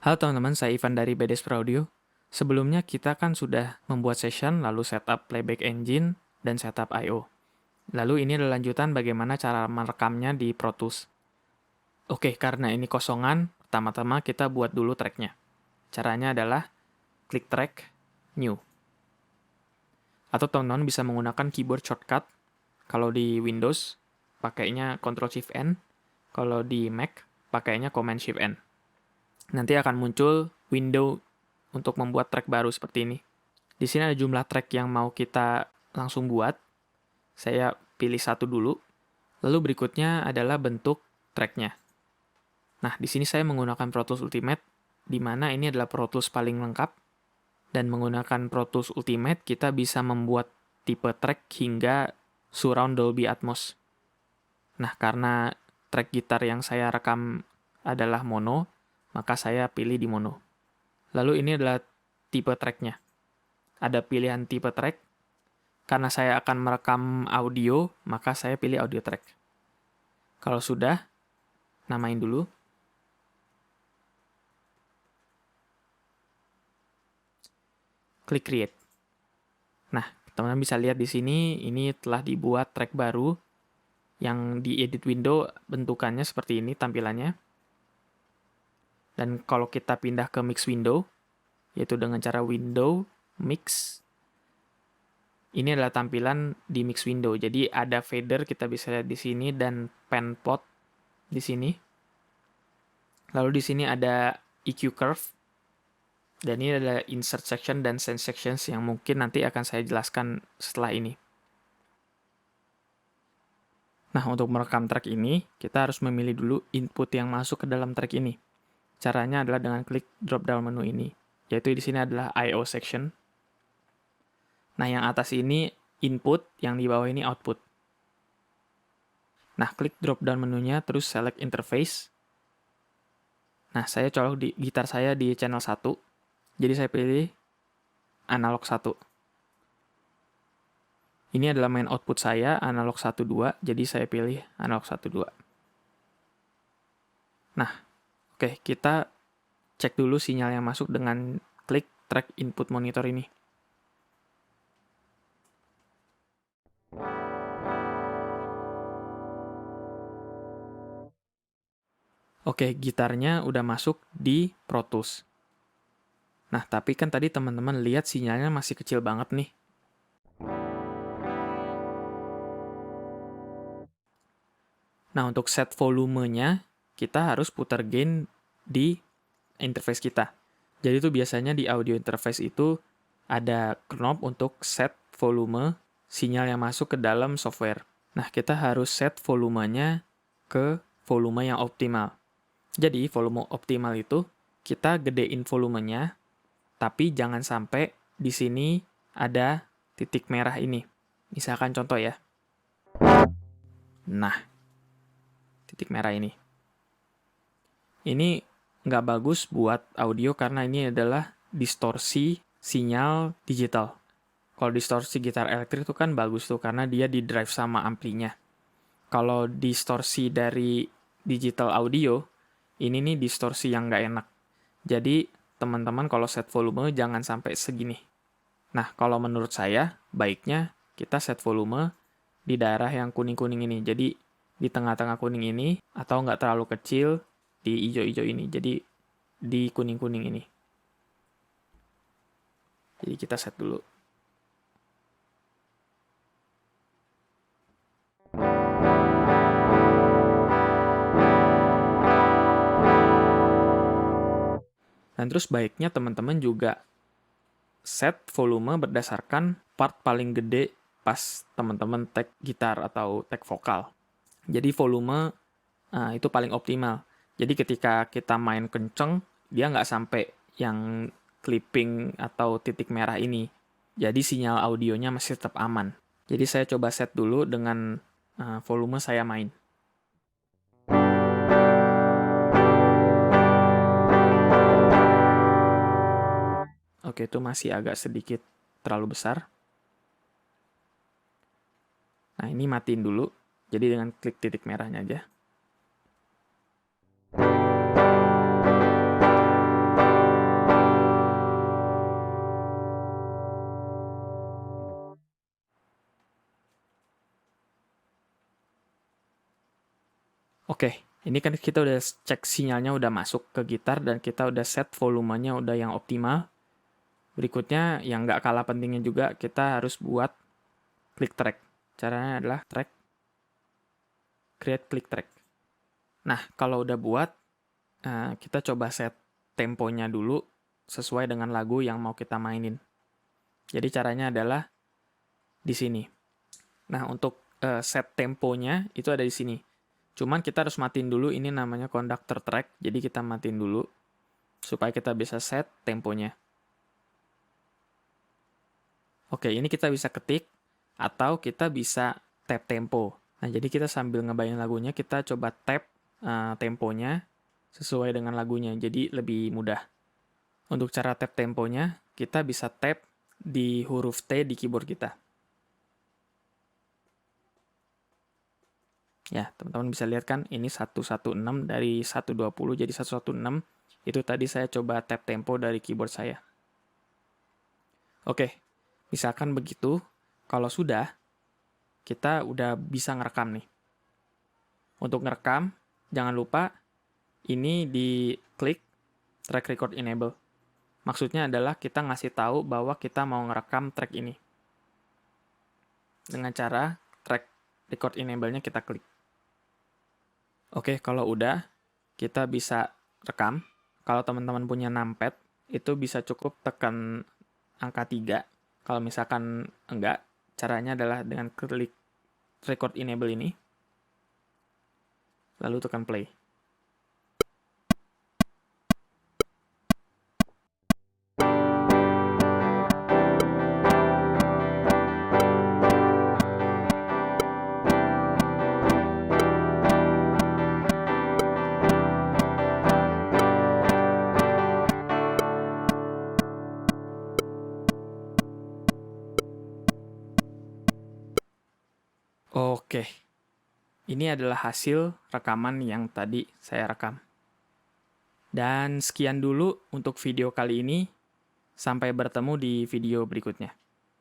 Halo teman-teman, saya Ivan dari BDS Pro Audio. Sebelumnya kita kan sudah membuat session, lalu setup playback engine, dan setup I/O. Lalu ini adalah lanjutan bagaimana cara merekamnya di Pro Tools. Oke, karena ini kosongan, pertama-tama kita buat dulu tracknya. Caranya adalah klik track, new. Atau teman-teman bisa menggunakan keyboard shortcut. Kalau di Windows, pakainya Ctrl-Shift-N. Kalau di Mac, pakainya Command-Shift-N. Nanti akan muncul window untuk membuat track baru seperti ini. Di sini ada jumlah track yang mau kita langsung buat. Saya pilih satu dulu. Lalu berikutnya adalah bentuk tracknya. Nah, di sini saya menggunakan Pro Tools Ultimate, di mana ini adalah Pro Tools paling lengkap. Dan menggunakan Pro Tools Ultimate, kita bisa membuat tipe track hingga surround Dolby Atmos. Nah, karena track gitar yang saya rekam adalah mono, maka saya pilih di mono. Lalu ini adalah tipe tracknya. Ada pilihan tipe track. Karena saya akan merekam audio, maka saya pilih audio track. Kalau sudah, namain dulu. Klik create. Nah, teman-teman bisa lihat di sini, ini telah dibuat track baru yang di edit window bentukannya seperti ini tampilannya. Dan kalau kita pindah ke mix window, yaitu dengan cara window, mix, ini adalah tampilan di mix window. Jadi ada fader kita bisa lihat di sini dan pen pot di sini. Lalu di sini ada EQ curve. Dan ini adalah insert section dan send sections yang mungkin nanti akan saya jelaskan setelah ini. Nah, untuk merekam track ini, kita harus memilih dulu input yang masuk ke dalam track ini. Caranya adalah dengan klik drop down menu ini, yaitu di sini adalah I/O section. Nah, yang atas ini input, yang di bawah ini output. Nah, klik drop down menunya, terus select interface. Nah, saya colok di gitar saya di channel 1. Jadi saya pilih analog 1. Ini adalah main output saya, analog 1-2, jadi saya pilih analog 1-2. Nah, oke, kita cek dulu sinyal yang masuk dengan klik track input monitor ini. Oke, gitarnya udah masuk di Pro Tools. Nah, tapi kan tadi teman-teman lihat sinyalnya masih kecil banget nih. Nah, untuk set volumenya, kita harus putar gain di interface kita. Jadi itu biasanya di audio interface itu ada knob untuk set volume sinyal yang masuk ke dalam software. Nah, kita harus set volumenya ke volume yang optimal. Jadi, volume optimal itu kita gedein volumenya, tapi jangan sampai di sini ada titik merah ini. Misalkan contoh ya. Nah, titik merah ini. Ini nggak bagus buat audio karena ini adalah distorsi sinyal digital. Kalau distorsi gitar elektrik itu kan bagus tuh karena dia di drive sama amplinya. Kalau distorsi dari digital audio, ini nih distorsi yang nggak enak. Jadi teman-teman kalau set volume jangan sampai segini. Nah, kalau menurut saya baiknya kita set volume di daerah yang kuning-kuning ini. Jadi di tengah-tengah kuning ini atau nggak terlalu kecil di hijau-hijau ini. Jadi di kuning-kuning ini. Jadi kita set dulu. Dan terus baiknya teman-teman juga set volume berdasarkan part paling gede pas teman-teman tag gitar atau tag vokal. Jadi volume itu paling optimal. Jadi ketika kita main kenceng, dia nggak sampai yang clipping atau titik merah ini. Jadi sinyal audionya masih tetap aman. Jadi saya coba set dulu dengan volume saya main. Oke, itu masih agak sedikit terlalu besar. Nah, ini matiin dulu. Jadi dengan klik titik merahnya aja. Oke, ini kan kita udah cek sinyalnya udah masuk ke gitar dan kita udah set volumenya udah yang optimal. Berikutnya, yang nggak kalah pentingnya juga, kita harus buat click track. Caranya adalah track, create click track. Nah, kalau udah buat, kita coba set temponya dulu sesuai dengan lagu yang mau kita mainin. Jadi caranya adalah di sini. Nah, untuk set temponya itu ada di sini. Cuman kita harus matiin dulu, ini namanya conductor track, jadi kita matiin dulu supaya kita bisa set temponya. Oke, ini kita bisa ketik atau kita bisa tap tempo. Nah, jadi kita sambil ngebayangin lagunya, kita coba tap temponya sesuai dengan lagunya, jadi lebih mudah. Untuk cara tap temponya, kita bisa tap di huruf T di keyboard kita. Ya, teman-teman bisa lihat kan, ini 116 dari 120 jadi 116. Itu tadi saya coba tap tempo dari keyboard saya. Oke, misalkan begitu, kalau sudah, kita udah bisa ngerekam nih. Untuk ngerekam, jangan lupa ini diklik track record enable. Maksudnya adalah kita ngasih tahu bahwa kita mau ngerekam track ini. Dengan cara track record enable-nya kita klik. Oke, kalau udah, kita bisa rekam. Kalau teman-teman punya numpad, itu bisa cukup tekan angka 3. Kalau misalkan enggak, caranya adalah dengan klik record enable ini, lalu tekan play. Oke, ini adalah hasil rekaman yang tadi saya rekam. Dan sekian dulu untuk video kali ini. Sampai bertemu di video berikutnya.